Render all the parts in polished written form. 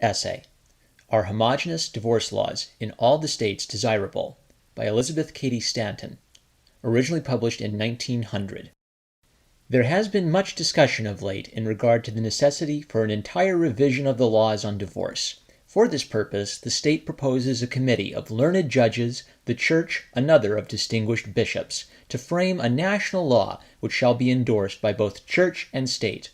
Essay. Are Homogenous Divorce Laws in All the States Desirable? By Elizabeth Cady Stanton. Originally published in 1900. There has been much discussion of late in regard to the necessity for an entire revision of the laws on divorce. For this purpose, the state proposes a committee of learned judges, the church another of distinguished bishops, to frame a national law which shall be endorsed by both church and state.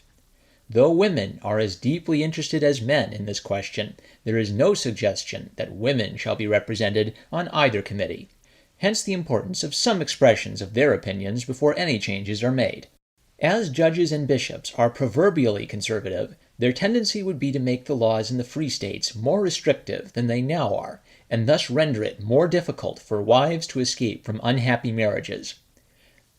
Though women are as deeply interested as men in this question, there is no suggestion that women shall be represented on either committee. Hence the importance of some expressions of their opinions before any changes are made. As judges and bishops are proverbially conservative, their tendency would be to make the laws in the free states more restrictive than they now are, and thus render it more difficult for wives to escape from unhappy marriages.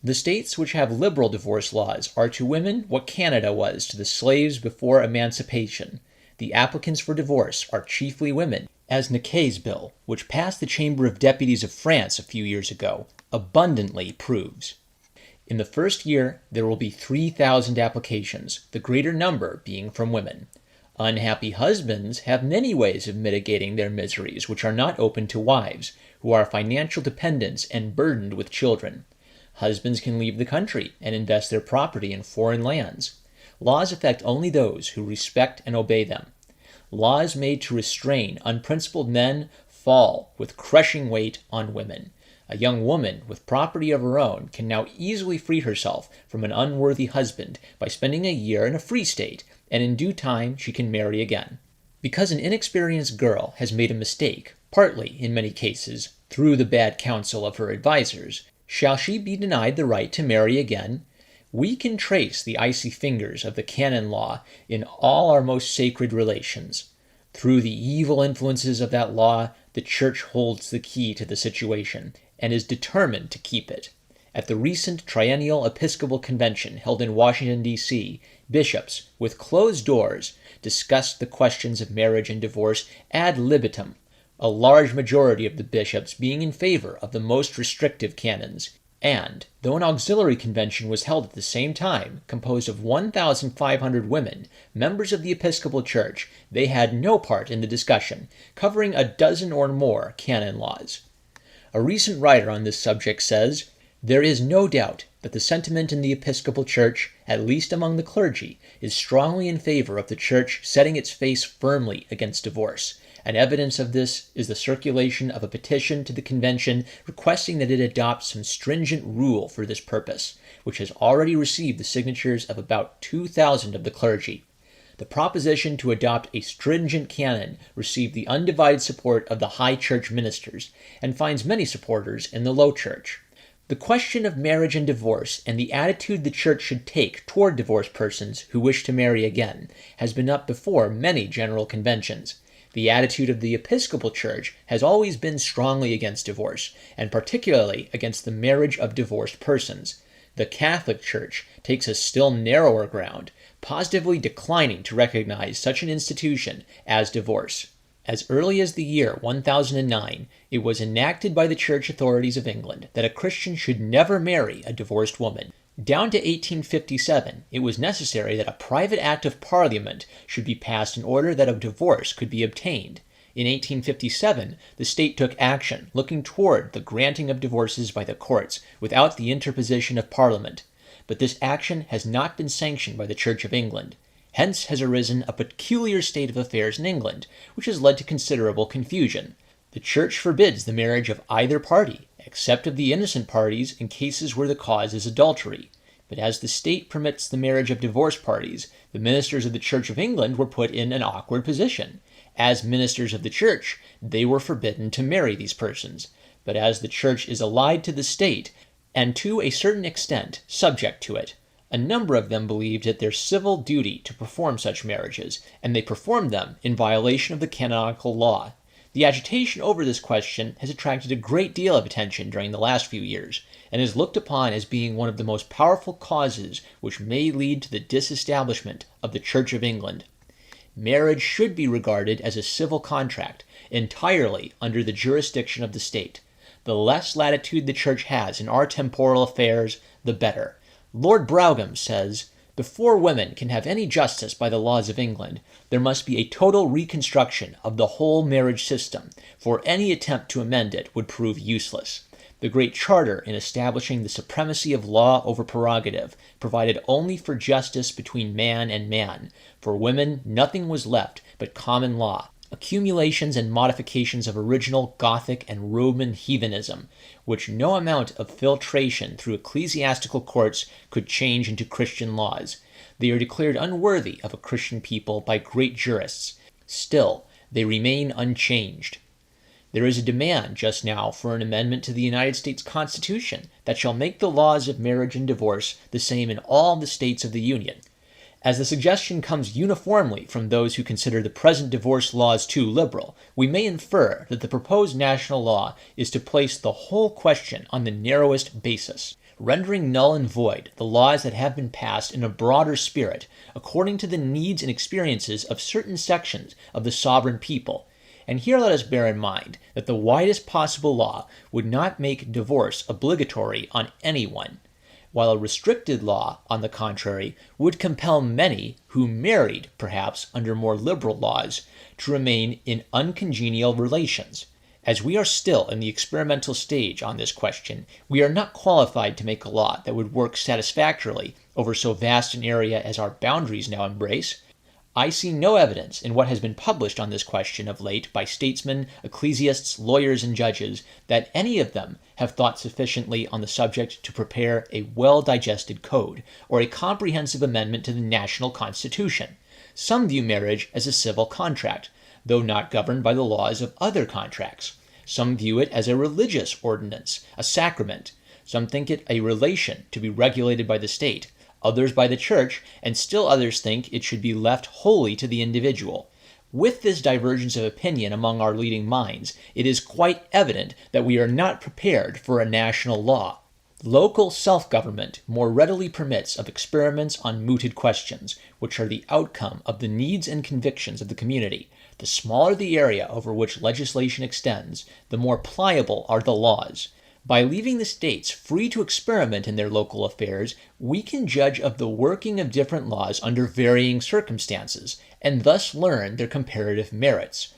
The states which have liberal divorce laws are to women what Canada was to the slaves before emancipation. The applicants for divorce are chiefly women, as Niquet's bill, which passed the Chamber of Deputies of France a few years ago, abundantly proves. In the first year, there will be 3,000 applications, the greater number being from women. Unhappy husbands have many ways of mitigating their miseries which are not open to wives, who are financial dependents and burdened with children. Husbands can leave the country and invest their property in foreign lands. Laws affect only those who respect and obey them. Laws made to restrain unprincipled men fall with crushing weight on women. A young woman with property of her own can now easily free herself from an unworthy husband by spending a year in a free state, and in due time she can marry again. Because an inexperienced girl has made a mistake, partly, in many cases, through the bad counsel of her advisers, shall she be denied the right to marry again? We can trace the icy fingers of the canon law in all our most sacred relations. Through the evil influences of that law, the Church holds the key to the situation, and is determined to keep it. At the recent Triennial Episcopal Convention held in Washington, D.C., bishops, with closed doors, discussed the questions of marriage and divorce ad libitum, a large majority of the bishops being in favor of the most restrictive canons. And, though an auxiliary convention was held at the same time, composed of 1,500 women, members of the Episcopal Church, they had no part in the discussion, covering a dozen or more canon laws. A recent writer on this subject says, "There is no doubt that the sentiment in the Episcopal Church, at least among the clergy, is strongly in favor of the Church setting its face firmly against divorce. An evidence of this is the circulation of a petition to the convention requesting that it adopt some stringent rule for this purpose, which has already received the signatures of about 2,000 of the clergy. The proposition to adopt a stringent canon received the undivided support of the high church ministers, and finds many supporters in the low church. The question of marriage and divorce, and the attitude the church should take toward divorced persons who wish to marry again, has been up before many general conventions. The attitude of the Episcopal Church has always been strongly against divorce, and particularly against the marriage of divorced persons. The Catholic Church takes a still narrower ground, positively declining to recognize such an institution as divorce. As early as the year 1009, it was enacted by the church authorities of England that a Christian should never marry a divorced woman. Down to 1857, it was necessary that a private act of Parliament should be passed in order that a divorce could be obtained. In 1857, the state took action looking toward the granting of divorces by the courts without the interposition of Parliament. But this action has not been sanctioned by the Church of England. Hence has arisen a peculiar state of affairs in England, which has led to considerable confusion. The Church forbids the marriage of either party, except of the innocent parties in cases where the cause is adultery. But as the state permits the marriage of divorced parties, the ministers of the Church of England were put in an awkward position. As ministers of the Church, they were forbidden to marry these persons. But as the Church is allied to the state, and to a certain extent subject to it, a number of them believed it their civil duty to perform such marriages, and they performed them in violation of the canonical law. The agitation over this question has attracted a great deal of attention during the last few years, and is looked upon as being one of the most powerful causes which may lead to the disestablishment of the Church of England. Marriage should be regarded as a civil contract, entirely under the jurisdiction of the state. The less latitude the Church has in our temporal affairs, the better. Lord Brougham says, Before women can have any justice by the laws of England, there must be a total reconstruction of the whole marriage system, for any attempt to amend it would prove useless. The Great Charter, in establishing the supremacy of law over prerogative, provided only for justice between man and man. For women, nothing was left but common law, accumulations and modifications of original Gothic and Roman heathenism, which no amount of filtration through ecclesiastical courts could change into Christian laws. They are declared unworthy of a Christian people by great jurists. Still, they remain unchanged. There is a demand just now for an amendment to the United States Constitution that shall make the laws of marriage and divorce the same in all the states of the Union. As the suggestion comes uniformly from those who consider the present divorce laws too liberal, we may infer that the proposed national law is to place the whole question on the narrowest basis, rendering null and void the laws that have been passed in a broader spirit, according to the needs and experiences of certain sections of the sovereign people. And here let us bear in mind that the widest possible law would not make divorce obligatory on anyone, while a restricted law, on the contrary, would compel many who married, perhaps under more liberal laws, to remain in uncongenial relations. As we are still in the experimental stage on this question, we are not qualified to make a law that would work satisfactorily over so vast an area as our boundaries now embrace. I see no evidence in what has been published on this question of late by statesmen, ecclesiasts, lawyers, and judges that any of them have thought sufficiently on the subject to prepare a well-digested code or a comprehensive amendment to the national constitution. Some view marriage as a civil contract, though not governed by the laws of other contracts. Some view it as a religious ordinance, a sacrament. Some think it a relation to be regulated by the state, others by the church, and still others think it should be left wholly to the individual. With this divergence of opinion among our leading minds, it is quite evident that we are not prepared for a national law. Local self-government more readily permits of experiments on mooted questions, which are the outcome of the needs and convictions of the community. The smaller the area over which legislation extends, the more pliable are the laws. By leaving the states free to experiment in their local affairs, we can judge of the working of different laws under varying circumstances, and thus learn their comparative merits.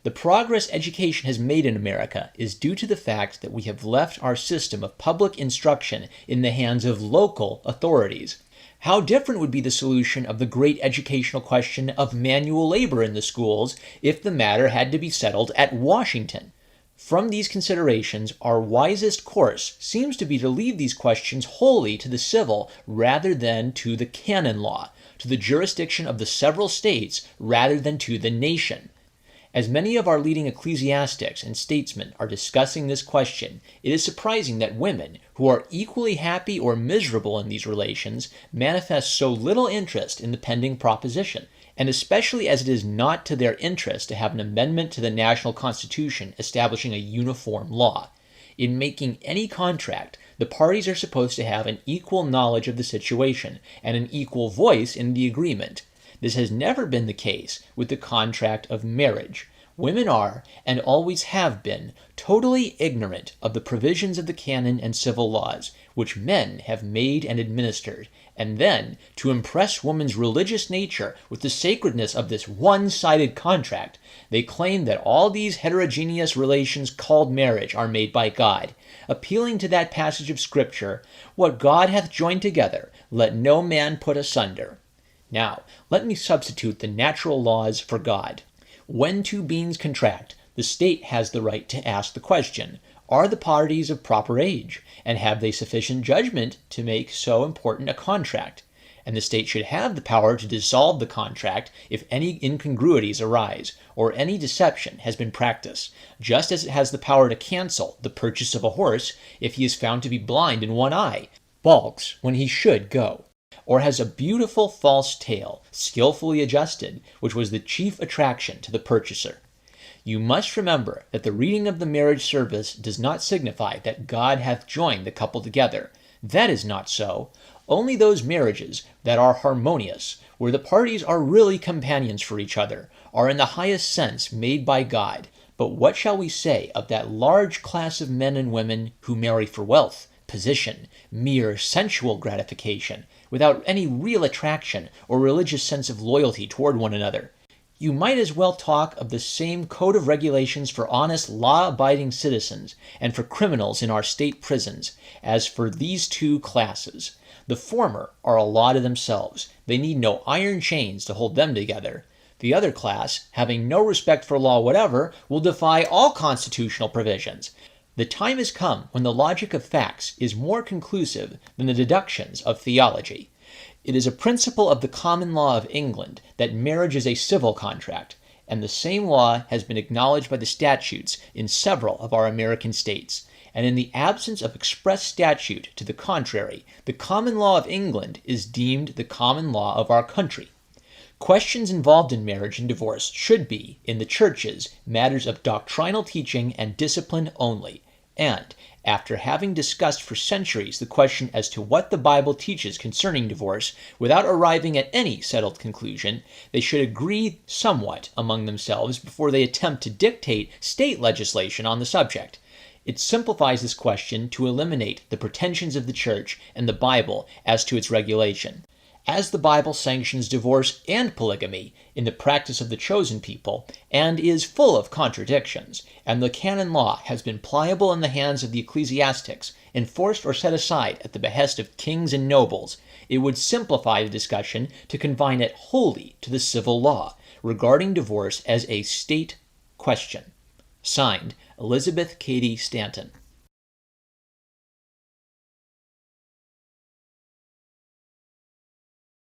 The progress education has made in America is due to the fact that we have left our system of public instruction in the hands of local authorities. How different would be the solution of the great educational question of manual labor in the schools if the matter had to be settled at Washington? From these considerations, our wisest course seems to be to leave these questions wholly to the civil rather than to the canon law, to the jurisdiction of the several states rather than to the nation. As many of our leading ecclesiastics and statesmen are discussing this question, it is surprising that women, who are equally happy or miserable in these relations, manifest so little interest in the pending proposition, and especially as it is not to their interest to have an amendment to the national constitution establishing a uniform law. In making any contract, the parties are supposed to have an equal knowledge of the situation and an equal voice in the agreement. This has never been the case with the contract of marriage. Women are, and always have been, totally ignorant of the provisions of the canon and civil laws, which men have made and administered, and then, to impress woman's religious nature with the sacredness of this one-sided contract, they claim that all these heterogeneous relations called marriage are made by God, appealing to that passage of Scripture, "What God hath joined together, let no man put asunder." Now, let me substitute the natural laws for God. When two beings contract, the state has the right to ask the question, are the parties of proper age, and have they sufficient judgment to make so important a contract? And the state should have the power to dissolve the contract if any incongruities arise, or any deception has been practiced, just as it has the power to cancel the purchase of a horse if he is found to be blind in one eye, balks when he should go, or has a beautiful false tail, skillfully adjusted, which was the chief attraction to the purchaser. You must remember that the reading of the marriage service does not signify that God hath joined the couple together. That is not so. Only those marriages that are harmonious, where the parties are really companions for each other, are in the highest sense made by God. But what shall we say of that large class of men and women who marry for wealth, position, mere sensual gratification, without any real attraction or religious sense of loyalty toward one another. You might as well talk of the same code of regulations for honest, law-abiding citizens and for criminals in our state prisons as for these two classes. The former are a law to themselves. They need no iron chains to hold them together. The other class, having no respect for law whatever, will defy all constitutional provisions. The time has come when the logic of facts is more conclusive than the deductions of theology. It is a principle of the common law of England that marriage is a civil contract, and the same law has been acknowledged by the statutes in several of our American states. And in the absence of express statute to the contrary, the common law of England is deemed the common law of our country. Questions involved in marriage and divorce should be, in the churches, matters of doctrinal teaching and discipline only. And, after having discussed for centuries the question as to what the Bible teaches concerning divorce, without arriving at any settled conclusion, they should agree somewhat among themselves before they attempt to dictate state legislation on the subject. It simplifies this question to eliminate the pretensions of the Church and the Bible as to its regulation. As the Bible sanctions divorce and polygamy in the practice of the chosen people, and is full of contradictions, and the canon law has been pliable in the hands of the ecclesiastics, enforced or set aside at the behest of kings and nobles, it would simplify the discussion to confine it wholly to the civil law, regarding divorce as a state question. Signed, Elizabeth Cady Stanton.